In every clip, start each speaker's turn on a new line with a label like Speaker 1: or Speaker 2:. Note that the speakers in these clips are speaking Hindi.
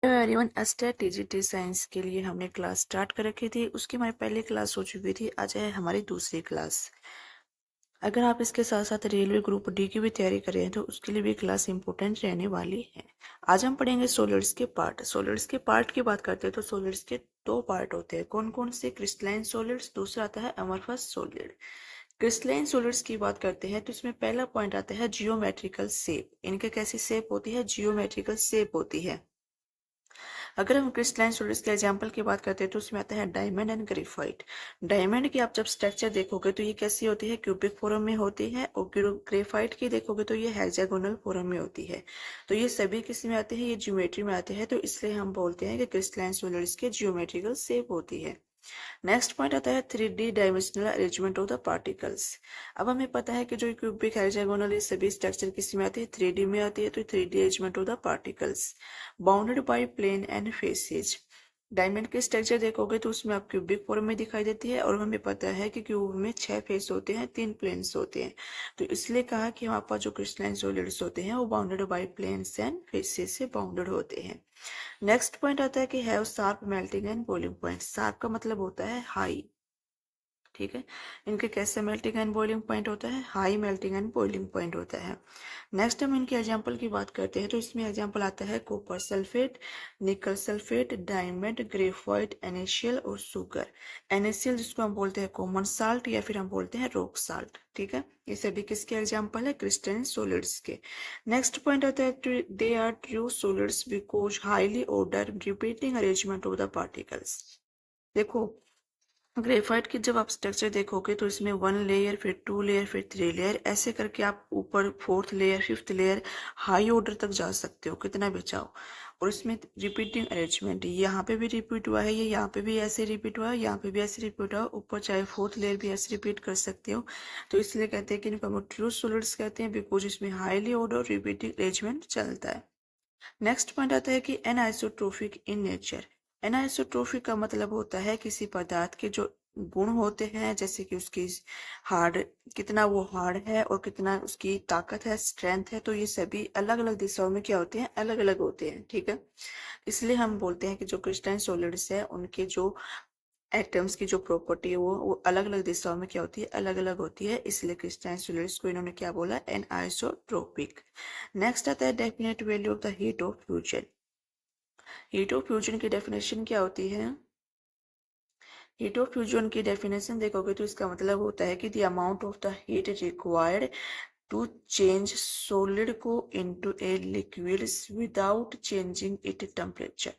Speaker 1: Hello everyone, Aster TGT science के लिए हमने क्लास स्टार्ट कर रखी थी। उसकी हमारी पहली क्लास हो चुकी थी। आज है हमारी दूसरी क्लास। अगर आप इसके साथ साथ रेलवे ग्रुप डी की भी तैयारी कर रहे हैं तो उसके लिए भी क्लास इंपॉर्टेंट रहने वाली है। आज हम पढ़ेंगे सॉलिड्स के पार्ट। सॉलिड्स के पार्ट की बात करते हैं तो सॉलिड्स के दो पार्ट होते हैं। कौन कौन से? क्रिस्टलाइन सॉलिड्स, दूसरा आता है अमरफस सॉलिड। क्रिस्टलाइन सॉलिड्स की बात करते हैं तो इसमें पहला पॉइंट आता है जियोमेट्रिकल शेप। इनके कैसी शेप होती है? जियोमेट्रिकल शेप होती है। अगर हम क्रिस्टलाइन सॉलिड्स के एग्जांपल की बात करते हैं तो उसमें आता है डायमंड एंड ग्रेफाइट। डायमंड की आप जब स्ट्रक्चर देखोगे तो ये कैसी होती है? क्यूबिक फॉर्म में होती है। और ग्रेफाइट की देखोगे तो ये हेक्सागोनल फॉर्म में होती है। तो ये सभी किस में आते हैं? ये ज्योमेट्री में आते हैं। तो इसलिए हम बोलते हैं कि क्रिस्टलाइन सॉलिड्स के जियोमेट्रिकल शेप होती है। नेक्स्ट पॉइंट आता है 3D dimensional arrangement of the particles. अब हमें पता है कि जो क्यूबिक हेक्सागोनल ये सभी स्ट्रक्चर किस में आती है? 3D में आती है। तो 3D arrangement of the particles bounded by plane and faces. Diamond के स्ट्रक्चर देखोगे तो उसमें आप क्यूबिक फॉर्म में दिखाई देती है। और हमें पता है कि क्यूब में 6 फेस होते हैं, 3 प्लेन्स होते हैं। तो इसलिए कहा कि वहां पर जो क्रिस्टलाइन सॉलिड्स होते हैं वो bounded by planes and faces से बाउंडेड होते हैं। नेक्स्ट पॉइंट आता है कि have sharp melting and boiling point. Sharp का मतलब होता है हाई। ठीक है, इनके कैसे मेल्टिंग एंड बॉइलिंग पॉइंट होता है? High melting and boiling point होता है। नेक्स्ट हम इनके एग्जांपल की बात करते हैं तो इसमें एग्जांपल आता है कॉपर सल्फेट, निकल सल्फेट, डायमंड, ग्रेफाइट, एनएसीएल और शुगर। एनएसीएल जिसको हम बोलते हैं कॉमन साल्ट या फिर हम बोलते हैं रॉक साल्ट। ठीक है, ये सभी किसके एग्जांपल है? क्रिस्टलाइन सॉलिड्स के। नेक्स्ट पॉइंट आता है they are true solids because highly order repeating arrangement of the particles. देखो, ग्रेफाइट की जब आप स्ट्रक्चर देखोगे तो इसमें 1 लेयर, फिर 2 लेयर, फिर 3 लेयर, ऐसे करके आप ऊपर 4th layer, 5th layer, high order तक जा सकते हो, कितना भी चाहो। और इसमें रिपीटिंग अरेंजमेंट, यहाँ पे भी रिपीट हुआ है, ये यहाँ पे भी ऐसे रिपीट हुआ है, यहाँ पे भी ऐसे रिपीट हुआ है, ऊपर चाहे 4th लेयर भी ऐसे रिपीट कर सकते हो। तो इसलिए कहते हैं कि इनको हम ट्रू सॉलिड्स कहते हैं बिकॉज इसमें हाईली ऑर्डर रिपीटिंग अरेंजमेंट चलता है। नेक्स्ट पॉइंट आता है कि एनआइसोट्रोफिक इन नेचर। एनआइसोट्रोफिक का मतलब होता है किसी पदार्थ के जो गुण होते हैं, जैसे कि उसकी हार्ड, कितना वो हार्ड है और कितना उसकी ताकत है, स्ट्रेंथ है, तो ये सभी अलग अलग दिशाओं में क्या होते हैं? अलग अलग होते हैं। ठीक है, इसलिए हम बोलते हैं कि जो क्रिस्टलाइन सॉलिड्स है उनके जो एटम्स की जो प्रॉपर्टी है वो अलग अलग दिशाओं में क्या होती है? अलग अलग होती है। इसलिए क्रिस्टलाइन सॉलिड्स को इन्होंने क्या बोला? एनआइसोट्रोपिक। नेक्स्ट आता है definite value of the heat of fusion. Heat of fusion की डेफिनेशन क्या होती है? हीट ऑफ फ्यूजन की डेफिनेशन देखोगे तो इसका मतलब होता है कि the amount of the heat required to change solid को into a liquid without changing it temperature.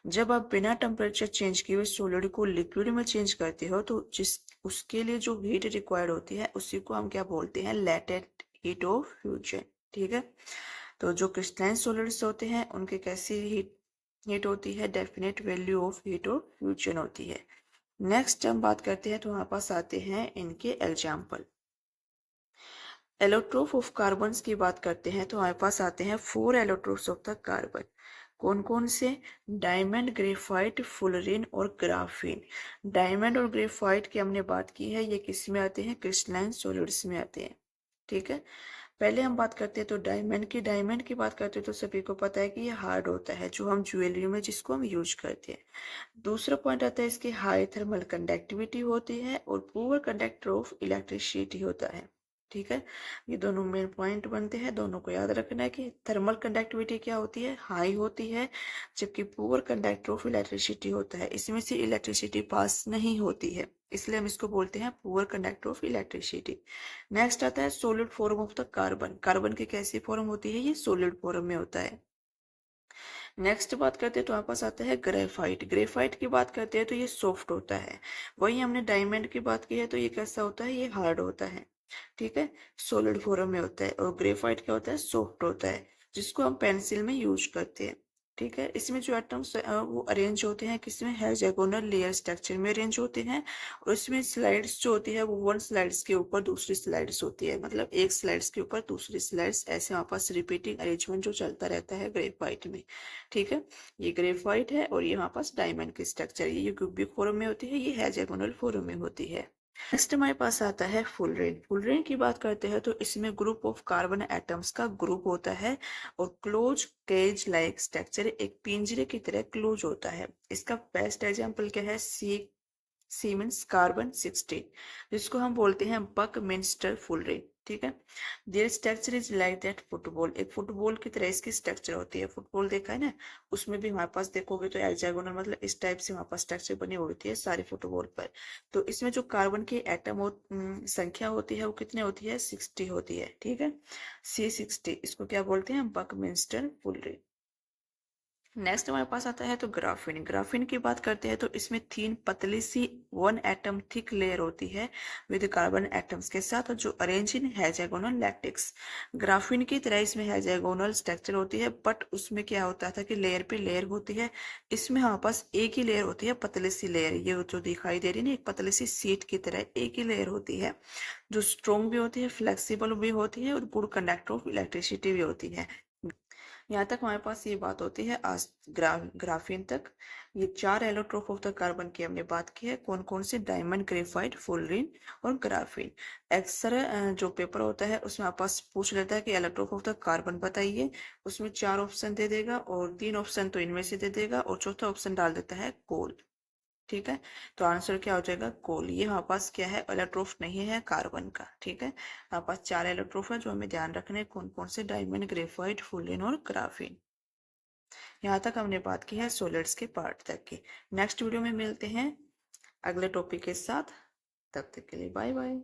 Speaker 1: जब आप बिना टेम्परेचर चेंज किए हुए सॉलिड को लिक्विड में चेंज करते हो तो जिस उसके लिए जो हीट रिक्वायर्ड होती है उसी को हम क्या बोलते हैं? Latent heat of fusion. ठीक है, तो जो क्रिस्टलाइन सॉलिड्स होते हैं उनके कैसी हीट होती है? Definite value of heat of fusion होती है। नेक्स्ट हम बात करते हैं तो हमारे पास आते हैं इनके एग्जाम्पल। एलोट्रोप ऑफ कार्बन की बात करते हैं तो हमारे पास आते हैं 4 एलोट्रोप्स ऑफ द कार्बन। कौन कौन से? डायमंड, ग्रेफाइट, फुलरिन और ग्राफीन। डायमंड और ग्रेफाइट की हमने बात की है, ये किस में आते हैं? क्रिस्टलाइन सॉलिड्स में आते हैं। ठीक है, पहले हम बात करते हैं तो डायमंड की बात करते हैं तो सभी को पता है कि ये हार्ड होता है, जो हम ज्वेलरी में जिसको हम यूज करते हैं। दूसरा पॉइंट आता है इसकी हाई थर्मल कंडक्टिविटी होती है और पुअर कंडक्टर ऑफ इलेक्ट्रिसिटी होता है। ठीक है, ये दोनों मेन पॉइंट बनते हैं, दोनों को याद रखना है कि थर्मल कंडक्टिविटी क्या होती है? हाई होती है, जबकि पुअर कंडक्टर ऑफ इलेक्ट्रिसिटी होता है, इसमें से इलेक्ट्रिसिटी पास नहीं होती है, इसलिए हम इसको बोलते हैं poor conductor of electricity. Next आता है solid form of the carbon. Carbon की कैसी फॉर्म होती है? ये सॉलिड फॉर्म में होता है। नेक्स्ट बात करते हैं तो हमारे पास आता है ग्रेफाइट। ग्रेफाइट की बात करते हैं तो ये सॉफ्ट होता है। वही हमने डायमंड की बात की है तो ये कैसा होता है? ये हार्ड होता है। ठीक है, सॉलिड फॉर्म में होता है। और ग्रेफाइट क्या होता है? सॉफ्ट होता है, जिसको हम पेंसिल में यूज करते हैं। ठीक है, इसमें जो एटम्स वो अरेंज होते हैं किसमें? हेक्सागोनल लेयर स्ट्रक्चर में अरेंज होते हैं। और इसमें स्लाइड्स जो होती है वो 1 स्लाइड्स के ऊपर दूसरी स्लाइड्स होती है, मतलब एक स्लाइड्स के ऊपर दूसरी स्लाइड्स, ऐसे वहां पास रिपीटिंग अरेंजमेंट जो चलता रहता है ग्रेफाइट में। ठीक है, ये ग्रेफाइट है और ये वहां पास डायमंड की स्ट्रक्चर, ये क्यूबिक फॉर्म में होती है, ये हेक्सागोनल फॉर्म में होती है। नेक्स्ट हमारे पास आता है फुलरेन। फुलरेन की बात करते हैं तो इसमें ग्रुप ऑफ कार्बन एटम्स का ग्रुप होता है और क्लोज केज लाइक स्ट्रक्चर, एक पिंजरे की तरह क्लोज होता है। इसका बेस्ट एग्जांपल क्या है? सीमेंस कार्बन 16, जिसको हम बोलते हैं बकमिंस्टर फुलरेन। ठीक है, there structure is like that football, एक फुटबॉल की तरह इसकी स्ट्रक्चर होती है। फुटबॉल देखा है ना, उसमें भी हमारे पास देखोगे तो हेक्सागोनल, मतलब इस टाइप से हमारे पास स्ट्रक्चर बनी होती है सारी फुटबॉल पर। तो इसमें जो कार्बन की एटम संख्या होती है वो कितनी होती है? 60 होती है। ठीक है, C60, इसको क्या बोलते हैं? बकमिंस्टर फुलरेन। नेक्स्ट हमारे पास आता है तो ग्राफीन। ग्राफीन की बात करते हैं तो इसमें तीन पतली सी 1 एटम थिक लेयर होती है विद कार्बन एटम्स के साथ, जो arrange in hexagonal lattice. Graphene की तरह इसमें हेक्सागोनल स्ट्रक्चर होती है, बट उसमें क्या होता था कि लेयर पे लेयर होती है। इसमें हमारे पास एक ही लेयर होती है, पतली सी लेयर। ये जो दिखाई दे रही है ना, एक पतली सी सीट की तरह एक ही लेयर होती है, जो स्ट्रोंग भी होती है, फ्लेक्सिबल भी होती है और गुड कंडक्टर ऑफ इलेक्ट्रिसिटी भी होती है। यहाँ तक हमारे पास ये बात होती है आज ग्राफीन तक। ये 4 एलोट्रोप ऑफ द कार्बन की हमने बात की है। कौन कौन से? डायमंड, ग्रेफाइट, फुलरीन और ग्राफीन। अक्सर जो पेपर होता है उसमें आप पास पूछ लेता है कि एलोट्रोप ऑफ द कार्बन बताइए। उसमें 4 ऑप्शन दे देगा और 3 ऑप्शन तो इनमें से दे देगा और चौथा ऑप्शन डाल देता है कोल। ठीक है, तो आंसर क्या हो जाएगा? कोल। ये हमारे पास क्या है? एलोट्रोफ नहीं है कार्बन का। ठीक है, हमारे पास 4 एलोट्रोफ है जो हमें ध्यान रखने, कौन कौन से? डायमंड, ग्रेफाइट, फुलिन और ग्राफीन। यहाँ तक हमने बात की है सॉलिड्स के पार्ट तक की। नेक्स्ट वीडियो में मिलते हैं अगले टॉपिक के साथ। तब तक के लिए बाय बाय।